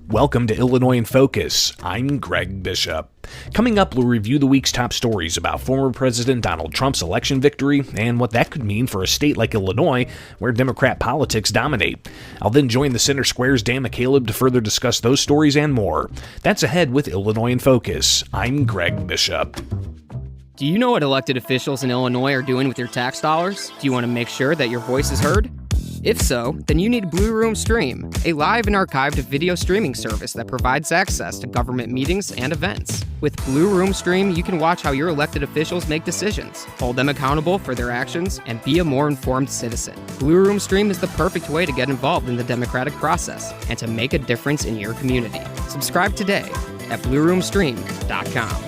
Welcome to Illinois in Focus. I'm Greg Bishop. Coming up, we'll review the week's top stories about former President Donald Trump's election victory and what that could mean for a state like Illinois, where Democrat politics dominate. I'll then join the Center Square's Dan McCaleb to further discuss those stories and more. That's ahead with Illinois in Focus. I'm Greg Bishop. Do you know what elected officials in Illinois are doing with your tax dollars? Do you want to make sure that your voice is heard? If so, then you need Blue Room Stream, a live and archived video streaming service that provides access to government meetings and events. With Blue Room Stream, you can watch how your elected officials make decisions, hold them accountable for their actions, and be a more informed citizen. Blue Room Stream is the perfect way to get involved in the democratic process and to make a difference in your community. Subscribe today at blueroomstream.com.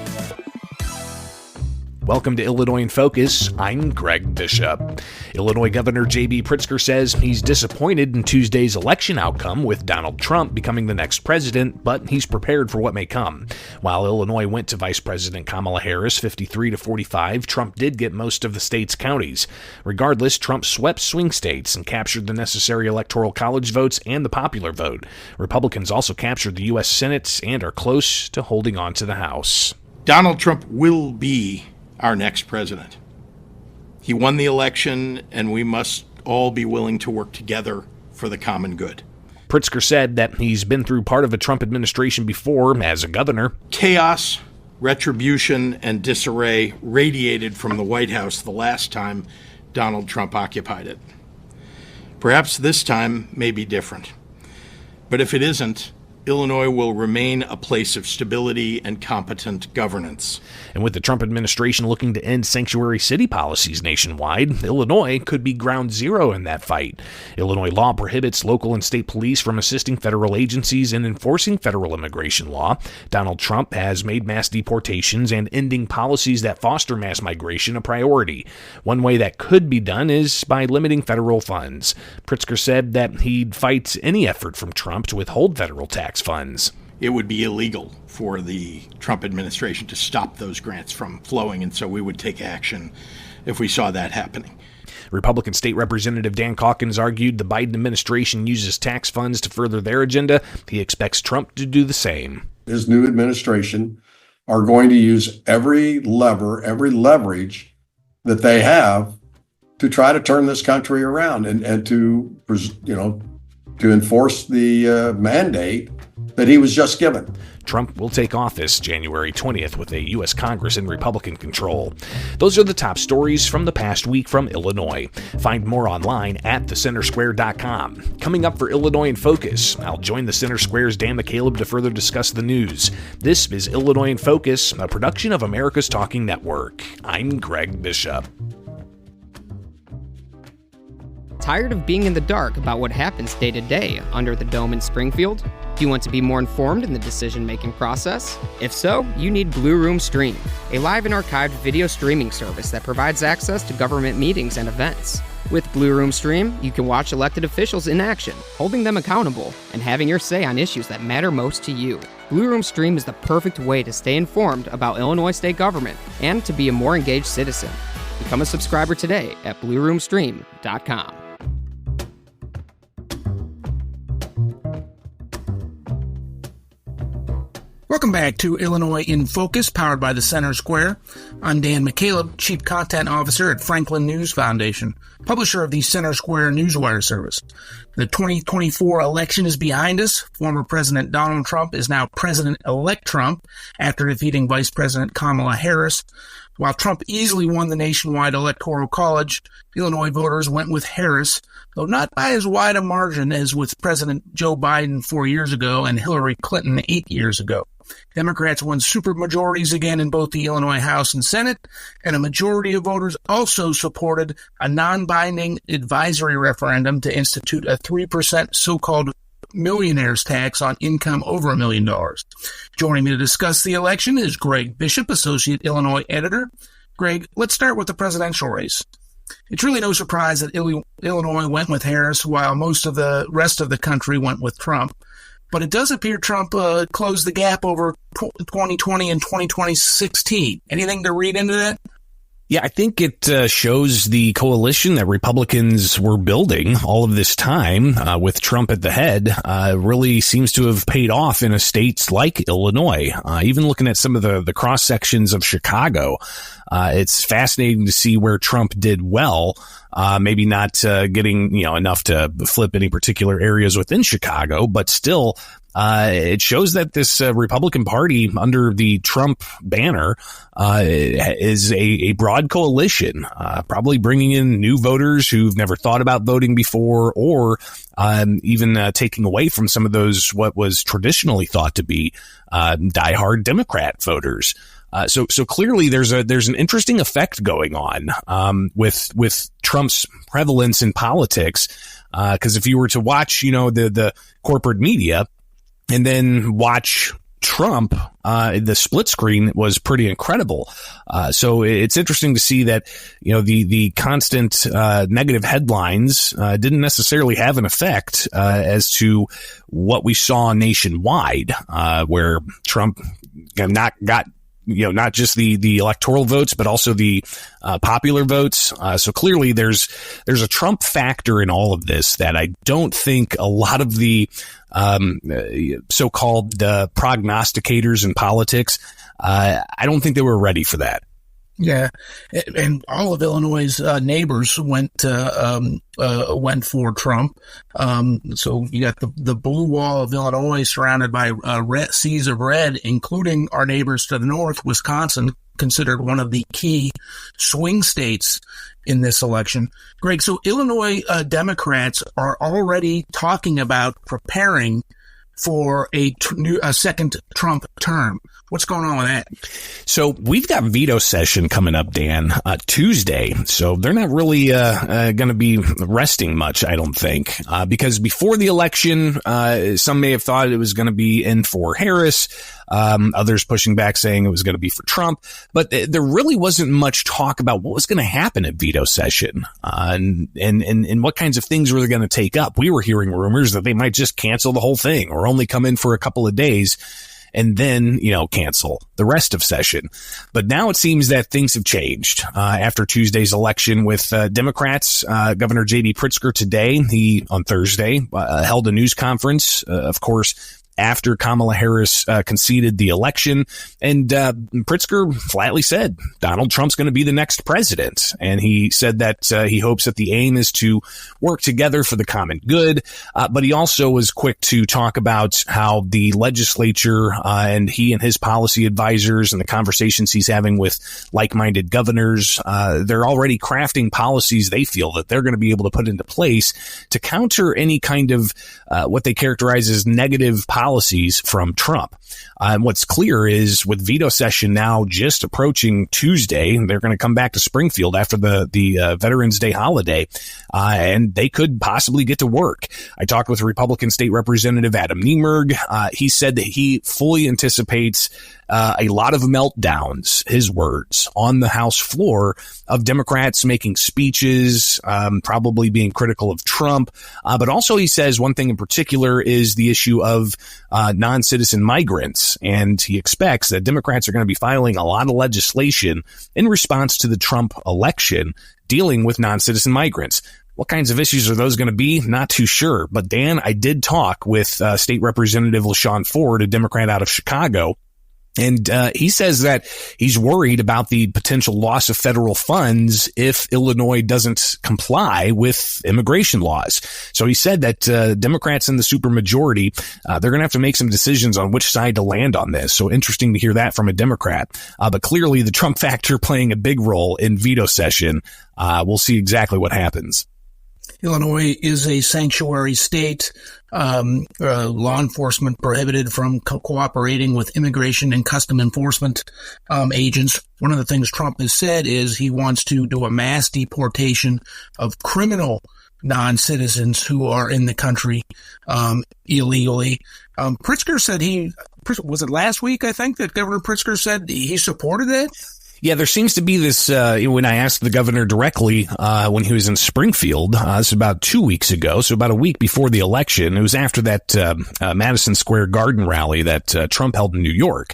Welcome to Illinois in Focus. I'm Greg Bishop. Illinois Governor J.B. Pritzker says he's disappointed in Tuesday's election outcome with Donald Trump becoming the next president, but he's prepared for what may come. While Illinois went to Vice President Kamala Harris 53-45, Trump did get most of the state's counties. Regardless, Trump swept swing states and captured the necessary Electoral College votes and the popular vote. Republicans also captured the U.S. Senate and are close to holding on to the House. Donald Trump will be our next president. He won the election, and we must all be willing to work together for the common good. Pritzker said that he's been through part of a Trump administration before as a governor. Chaos, retribution, and disarray radiated from the White House the last time Donald Trump occupied it. Perhaps this time may be different. But if it isn't, Illinois will remain a place of stability and competent governance. And with the Trump administration looking to end sanctuary city policies nationwide, Illinois could be ground zero in that fight. Illinois law prohibits local and state police from assisting federal agencies in enforcing federal immigration law. Donald Trump has made mass deportations and ending policies that foster mass migration a priority. One way that could be done is by limiting federal funds. Pritzker said that he'd fight any effort from Trump to withhold federal tax funds. It would be illegal for the Trump administration to stop those grants from flowing, and so we would take action if we saw that happening. Republican State Representative Dan Calkins argued the Biden administration uses tax funds to further their agenda. He expects Trump to do the same. His new administration are going to use every lever, every leverage that they have to try to turn this country around and to enforce the mandate that he was just given. Trump will take office January 20th with a U.S. Congress in Republican control. Those are the top stories from the past week from Illinois. Find more online at thecentersquare.com. Coming up for Illinois in Focus, I'll join the Center Square's Dan McCaleb to further discuss the news. This is Illinois in Focus, a production of America's Talking Network. I'm Greg Bishop. Tired of being in the dark about what happens day to day under the dome in Springfield? Do you want to be more informed in the decision-making process? If so, you need Blue Room Stream, a live and archived video streaming service that provides access to government meetings and events. With Blue Room Stream, you can watch elected officials in action, holding them accountable, and having your say on issues that matter most to you. Blue Room Stream is the perfect way to stay informed about Illinois state government and to be a more engaged citizen. Become a subscriber today at blueroomstream.com. Welcome back to Illinois in Focus, powered by the Center Square. I'm Dan McCaleb, Chief Content Officer at Franklin News Foundation, publisher of the Center Square Newswire service. The 2024 election is behind us. Former President Donald Trump is now President-elect Trump after defeating Vice President Kamala Harris. While Trump easily won the nationwide Electoral College, Illinois voters went with Harris, though not by as wide a margin as with President Joe Biden 4 years ago and Hillary Clinton 8 years ago. Democrats won supermajorities again in both the Illinois House and Senate, and a majority of voters also supported a non-binding advisory referendum to institute a 3% so-called Millionaires tax on income over $1 million. Joining me to discuss the election is Greg Bishop, Associate Illinois Editor. Greg, let's start with the presidential race. It's really no surprise that Illinois went with Harris while most of the rest of the country went with Trump. But it does appear Trump closed the gap over 2020 and 2016. Anything to read into that? Yeah, I think it shows the coalition that Republicans were building all of this time with Trump at the head really seems to have paid off in a state like Illinois. Even looking at some of the cross sections of Chicago, it's fascinating to see where Trump did well. Maybe not getting enough to flip any particular areas within Chicago, but still. It shows that this Republican Party under the Trump banner is a broad coalition, probably bringing in new voters who've never thought about voting before, or even taking away from some of those what was traditionally thought to be diehard Democrat voters. So clearly there's an interesting effect going on with Trump's prevalence in politics. Because if you were to watch, the corporate media, and then watch Trump, the split screen was pretty incredible. So it's interesting to see that, the constant negative headlines didn't necessarily have an effect as to what we saw nationwide, where Trump not just the electoral votes, but also the popular votes. So clearly there's a Trump factor in all of this that I don't think a lot of the so-called prognosticators in politics, I don't think they were ready for that. Yeah, and all of Illinois' neighbors went for Trump. So you got the blue wall of Illinois surrounded by seas of red, including our neighbors to the north, Wisconsin, considered one of the key swing states in this election. Greg, so Illinois Democrats are already talking about preparing for a second Trump term. What's going on with that? So we've got veto session coming up, Dan, Tuesday. So they're not really going to be resting much, I don't think, because before the election, some may have thought it was going to be in for Harris. Others pushing back saying it was going to be for Trump, but there really wasn't much talk about what was going to happen at veto session, and what kinds of things were they going to take up. We were hearing rumors that they might just cancel the whole thing or only come in for a couple of days and then, cancel the rest of session. But now it seems that things have changed after Tuesday's election with Democrats. Governor J.B. Pritzker today, on Thursday, held a news conference, of course, after Kamala Harris conceded the election. And Pritzker flatly said Donald Trump's going to be the next president. And he said that he hopes that the aim is to work together for the common good. But he also was quick to talk about how the legislature and he and his policy advisors and the conversations he's having with like-minded governors, they're already crafting policies they feel that they're going to be able to put into place to counter any kind of what they characterize as negative policies from Trump. And what's clear is with veto session now just approaching Tuesday, they're going to come back to Springfield after the Veterans Day holiday, and they could possibly get to work. I talked with Republican State Representative Adam Niemerg. He said that he fully anticipates a lot of meltdowns, his words, on the House floor of Democrats making speeches, probably being critical of Trump. But also he says one thing in particular is the issue of non-citizen migrants. And he expects that Democrats are going to be filing a lot of legislation in response to the Trump election dealing with non-citizen migrants. What kinds of issues are those going to be? Not too sure. But Dan, I did talk with State Representative LaShawn Ford, a Democrat out of Chicago. And he says that he's worried about the potential loss of federal funds if Illinois doesn't comply with immigration laws. So he said that Democrats in the supermajority, they're going to have to make some decisions on which side to land on this. So interesting to hear that from a Democrat. But clearly the Trump factor playing a big role in veto session. We'll see exactly what happens. Illinois is a sanctuary state. Law enforcement prohibited from cooperating with immigration and custom enforcement agents. One of the things Trump has said is he wants to do a mass deportation of criminal non-citizens who are in the country illegally. Pritzker said was it last week, I think, that Governor Pritzker said he supported it? Yeah, there seems to be this, when I asked the governor directly, when he was in Springfield, this was about 2 weeks ago, so about a week before the election. It was after that, Madison Square Garden rally that, Trump held in New York.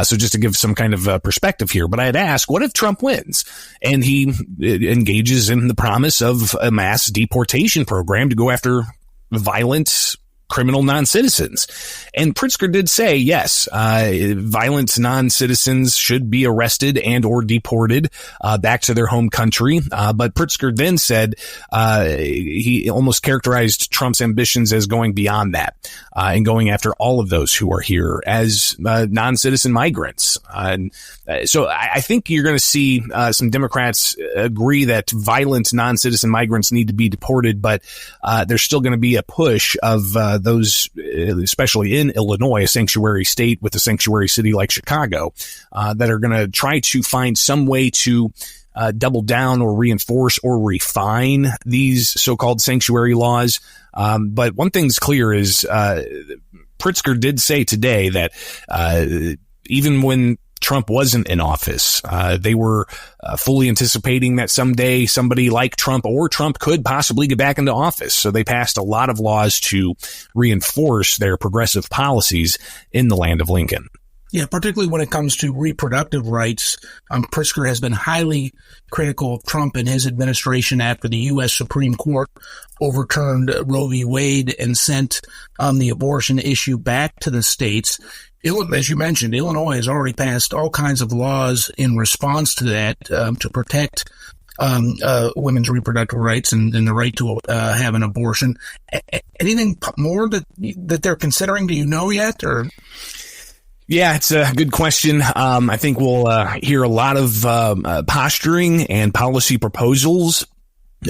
So just to give some kind of perspective here, but I had asked, what if Trump wins? And he engages in the promise of a mass deportation program to go after violent criminal non-citizens. And Pritzker did say, yes, violent non-citizens should be arrested and or deported back to their home country. But Pritzker then said he almost characterized Trump's ambitions as going beyond that and going after all of those who are here as non-citizen migrants. So I think you're going to see some Democrats agree that violent non-citizen migrants need to be deported, but there's still going to be a push of those, especially in Illinois, a sanctuary state with a sanctuary city like Chicago, that are going to try to find some way to double down or reinforce or refine these so-called sanctuary laws. But one thing's clear is Pritzker did say today that even when Trump wasn't in office, they were fully anticipating that someday somebody like Trump or Trump could possibly get back into office. So they passed a lot of laws to reinforce their progressive policies in the land of Lincoln. Yeah, particularly when it comes to reproductive rights. Pritzker has been highly critical of Trump and his administration after the U.S. Supreme Court overturned Roe v. Wade and sent the abortion issue back to the states. As you mentioned, Illinois has already passed all kinds of laws in response to that to protect women's reproductive rights and the right to have an abortion. Anything more that they're considering? Do you know yet? Or yeah, it's a good question. I think we'll hear a lot of posturing and policy proposals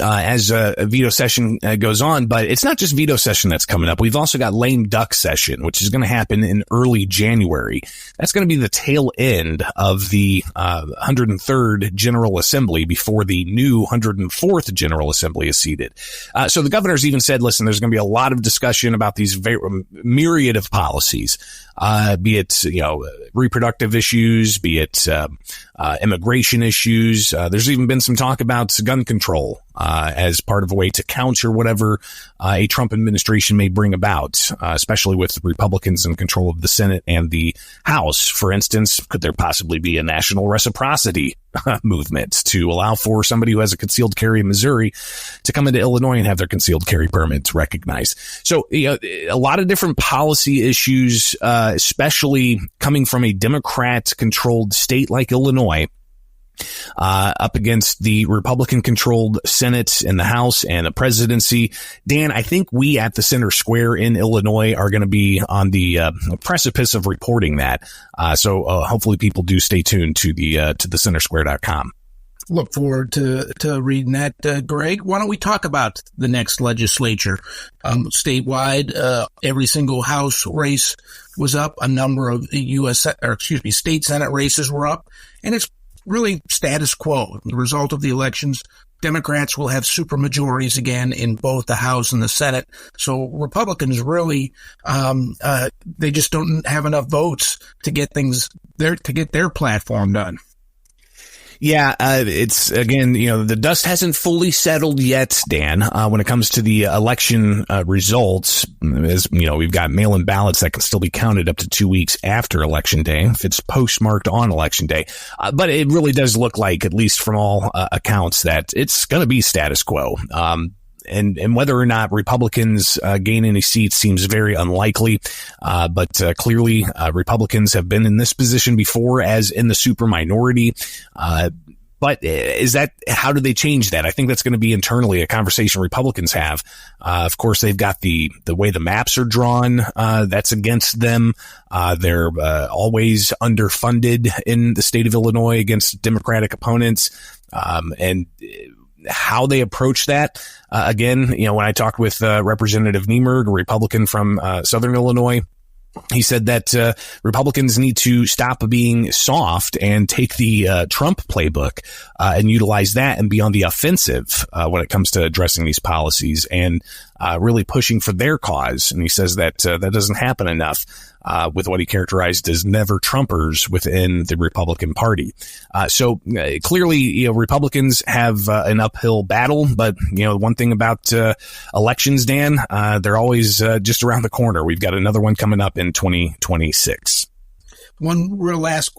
as a veto session goes on, but it's not just veto session that's coming up. We've also got lame duck session, which is going to happen in early January. That's going to be the tail end of the 103rd General Assembly before the new 104th General Assembly is seated. So the governor's even said, listen, there's going to be a lot of discussion about these myriad of policies, be it, reproductive issues, be it immigration issues. There's even been some talk about gun control as part of a way to counter whatever a Trump administration may bring about, especially with Republicans in control of the Senate and the House. For instance, could there possibly be a national reciprocity movement to allow for somebody who has a concealed carry in Missouri to come into Illinois and have their concealed carry permits recognized? So, a lot of different policy issues, especially coming from a Democrat-controlled state like Illinois, up against the Republican-controlled Senate and the House and the presidency. Dan, I think we at the Center Square in Illinois are going to be on the precipice of reporting that. So hopefully people do stay tuned to the centersquare.com. Look forward to reading that, Greg. Why don't we talk about the next legislature? Statewide, every single House race was up. A number of state Senate races were up, and it's really status quo. The result of the elections, Democrats will have supermajorities again in both the House and the Senate. So Republicans really, they just don't have enough votes to get their platform done. Yeah, it's again, the dust hasn't fully settled yet, Dan, when it comes to the election results. As we've got mail-in ballots that can still be counted up to 2 weeks after Election Day if it's postmarked on Election Day. But it really does look like, at least from all accounts, that it's going to be status quo. And whether or not Republicans gain any seats seems very unlikely. But clearly, Republicans have been in this position before as in the super minority. But how do they change that? I think that's going to be internally a conversation Republicans have. Of course, they've got the way the maps are drawn. That's against them. They're always underfunded in the state of Illinois against Democratic opponents. And how they approach that, again, when I talked with Representative Niemerg, a Republican from Southern Illinois, he said that Republicans need to stop being soft and take the Trump playbook and utilize that and be on the offensive when it comes to addressing these policies. And really pushing for their cause. And he says that that doesn't happen enough with what he characterized as never Trumpers within the Republican Party. So clearly, Republicans have an uphill battle. But, one thing about elections, Dan, they're always just around the corner. We've got another one coming up in 2026. One real last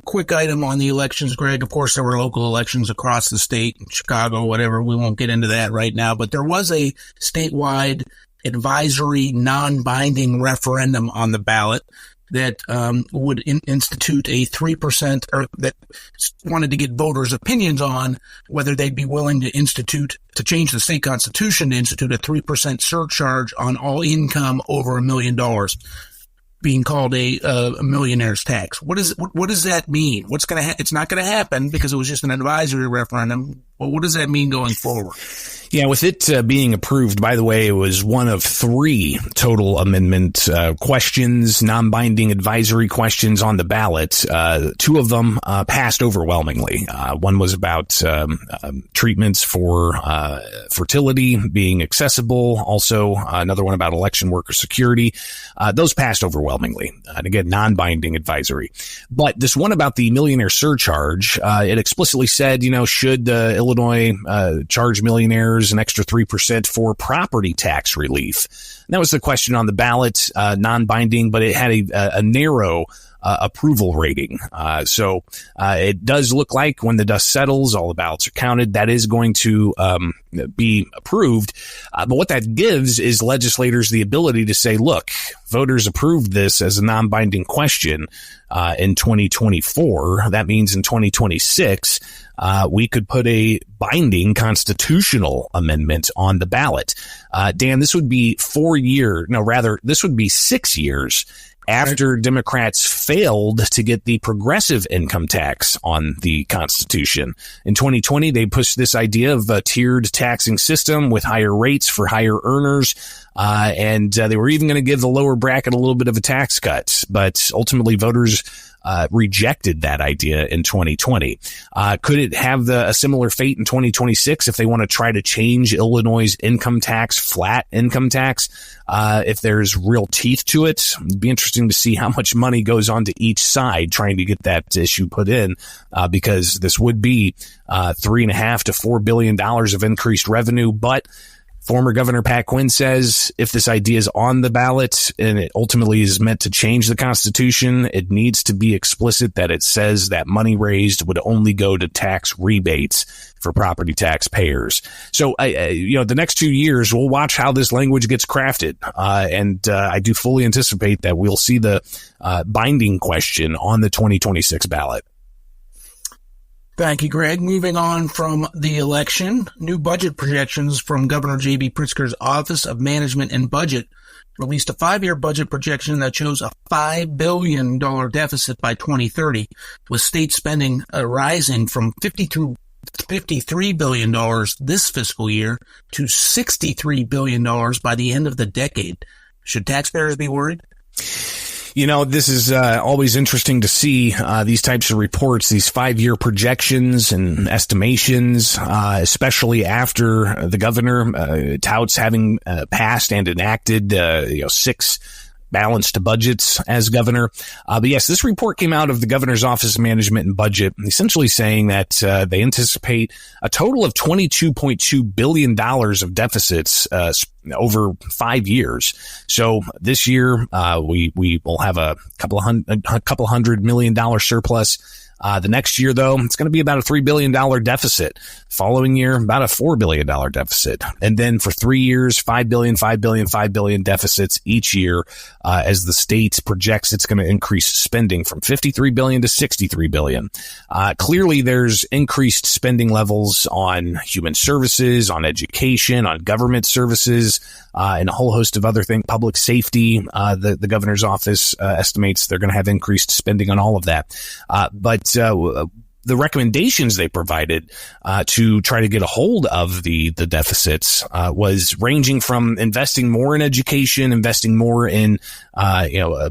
quick item on the elections, Greg. Of course, there were local elections across the state, Chicago, whatever. We won't get into that right now. But there was a statewide advisory non-binding referendum on the ballot that would institute a 3%, or that wanted to get voters' opinions on whether they'd be willing to change the state constitution to institute a 3% surcharge on all income over $1 million, being called a millionaire's tax. What does that mean? It's not going to happen because it was just an advisory referendum. Well, what does that mean going forward? Yeah, with it being approved, by the way, it was one of 3 total amendment questions, non-binding advisory questions on the ballot. 2 of them passed overwhelmingly. One was about treatments for fertility being accessible. Also, another one about election worker security. Those passed overwhelmingly. And again, non-binding advisory. But this one about the millionaire surcharge, it explicitly said, should Illinois charge millionaires an extra 3% for property tax relief? And that was the question on the ballot, non-binding, but it had a narrow approval rating. So it does look like when the dust settles, all the ballots are counted, that is going to be approved. But what that gives is legislators the ability to say, look, voters approved this as a non-binding question in 2024. That means in 2026, we could put a binding constitutional amendment on the ballot. Dan, this would be 6 years after Democrats failed to get the progressive income tax on the Constitution. In 2020, they pushed this idea of a tiered taxing system with higher rates for higher earners. And they were even going to give the lower bracket a little bit of a tax cut. But ultimately, voters rejected that idea in 2020. Could it have a similar fate in 2026 if they want to try to change Illinois' income tax, flat income tax? If there's real teeth to it, it'd be interesting to see how much money goes on to each side trying to get that issue put in, because this would be $3.5 to $4 billion of increased revenue. But former Governor Pat Quinn says if this idea is on the ballot and it ultimately is meant to change the Constitution, it needs to be explicit that it says that money raised would only go to tax rebates for property tax payers. So, the next 2 years, we'll watch how this language gets crafted. And I do fully anticipate that we'll see the binding question on the 2026 ballot. Thank you, Greg. Moving on from the election, new budget projections from Governor J.B. Pritzker's Office of Management and Budget released a 5-year budget projection that shows a $5 billion deficit by 2030, with state spending rising from $53 billion this fiscal year to $63 billion by the end of the decade. Should taxpayers be worried? This is always interesting to see these types of reports, these 5-year projections and estimations, especially after the governor touts having passed and enacted 6 balanced budgets as governor. But yes, this report came out of the governor's Office of Management and Budget, essentially saying that they anticipate a total of $22.2 billion of deficits over 5 years. So this year, we will have a couple $100 million surplus. The next year, though, it's going to be about a $3 billion deficit. Following year, about a $4 billion deficit. And then for 3 years, $5 billion, $5 billion, $5 billion deficits each year, as the state projects it's going to increase spending from $53 billion to $63 billion. Clearly, there's increased spending levels on human services, on education, on government services, and a whole host of other things, public safety. The governor's office estimates they're going to have increased spending on all of that. But the recommendations they provided to try to get a hold of the deficits was ranging from investing more in education, investing more in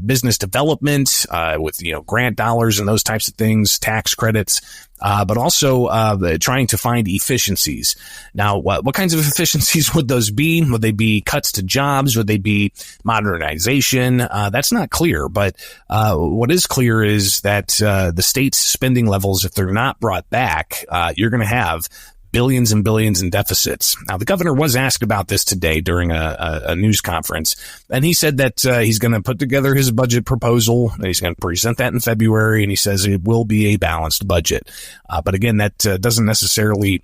business development with grant dollars and those types of things, tax credits, but also trying to find efficiencies. Now, what kinds of efficiencies would those be? Would they be cuts to jobs? Would they be modernization? That's not clear, but what is clear is that the state's spending levels, if they're not brought back, you're going to have billions and billions in deficits. Now, the governor was asked about this today during a news conference, and he said that he's going to put together his budget proposal, and he's going to present that in February, and he says it will be a balanced budget. But again, that doesn't necessarily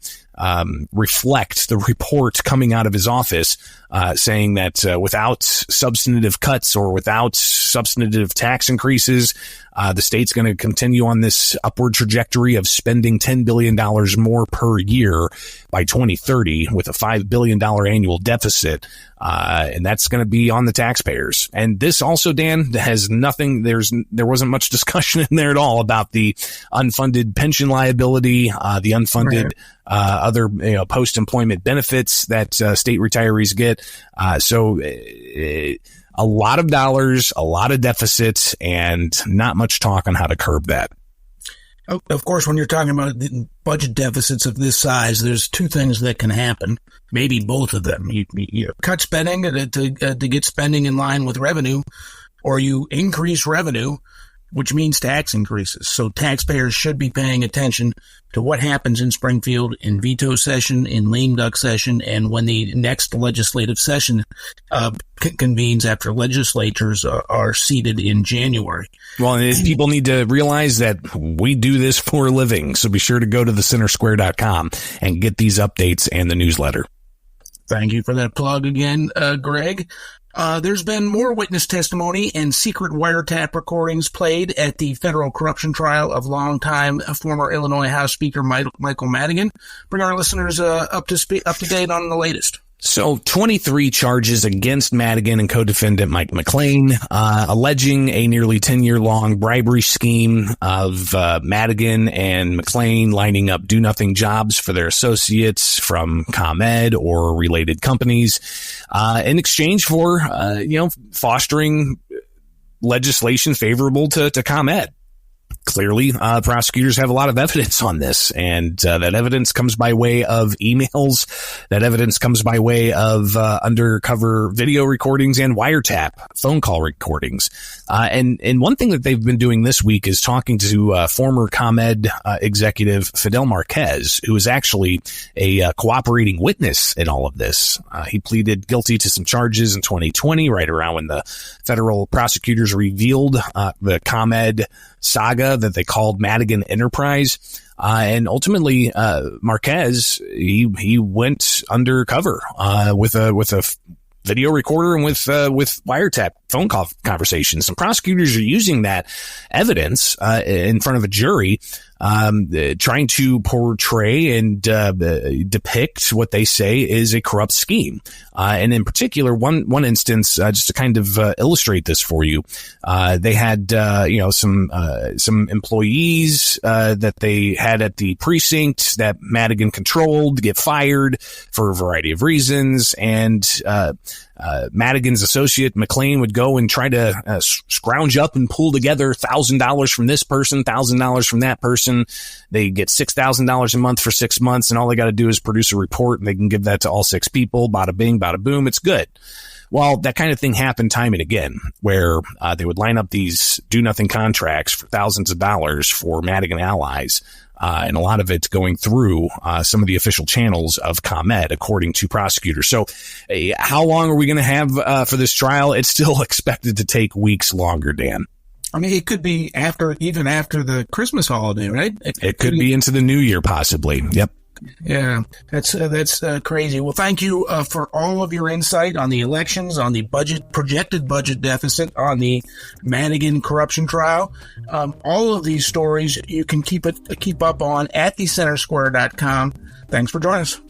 reflect the report coming out of his office saying that without substantive cuts or without substantive tax increases, the state's going to continue on this upward trajectory of spending $10 billion more per year by 2030 with a $5 billion annual deficit. And that's going to be on the taxpayers. And this also, Dan, has nothing, there wasn't much discussion in there at all about the unfunded pension liability, the unfunded other post-employment benefits that state retirees get. So a lot of dollars, a lot of deficits, and not much talk on how to curb that. Of course, when you're talking about budget deficits of this size, there's two things that can happen, maybe both of them. You cut spending to get spending in line with revenue, or you increase revenue, which means tax increases. So taxpayers should be paying attention to what happens in Springfield in veto session, in lame duck session, and when the next legislative session convenes after legislatures are seated in January. Well, and people need to realize that we do this for a living, so be sure to go to thecentersquare.com and get these updates and the newsletter. Thank you for that plug again, Greg. There's been more witness testimony and secret wiretap recordings played at the federal corruption trial of longtime former Illinois House Speaker Michael Madigan. Bring our listeners up to date on the latest. So 23 charges against Madigan and co-defendant Mike McLean, alleging a nearly 10-year-long bribery scheme of Madigan and McLean lining up do-nothing jobs for their associates from ComEd or related companies in exchange for, fostering legislation favorable to ComEd. Clearly, prosecutors have a lot of evidence on this, and that evidence comes by way of emails. That evidence comes by way of undercover video recordings and wiretap phone call recordings. And one thing that they've been doing this week is talking to former ComEd executive Fidel Marquez, who is actually a cooperating witness in all of this. He pleaded guilty to some charges in 2020, right around when the federal prosecutors revealed the ComEd saga that they called Madigan Enterprise. And ultimately, Marquez, he went undercover, with a video recorder and with wiretap phone call conversations. Some prosecutors are using that evidence, in front of a jury, trying to portray and depict what they say is a corrupt scheme. And in particular, one instance, just to kind of illustrate this for you, they had some employees that they had at the precinct that Madigan controlled get fired for a variety of reasons, and Madigan's associate McLean would go and try to scrounge up and pull together $1,000 from this person, $1,000 from that person. They get $6,000 a month for 6 months, and all they got to do is produce a report, and they can give that to all 6 people. Bada bing, bada boom. It's good. Well, that kind of thing happened time and again, where they would line up these do-nothing contracts for thousands of dollars for Madigan allies, and a lot of it going through some of the official channels of ComEd, according to prosecutors. So how long are we going to have for this trial? It's still expected to take weeks longer, Dan. I mean, it could be even after the Christmas holiday, right? It could be into the new year, possibly. Yep. Yeah, that's crazy. Well, thank you for all of your insight on the elections, on the projected budget deficit, on the Madigan corruption trial. All of these stories you can keep up on at thecentersquare.com. Thanks for joining us.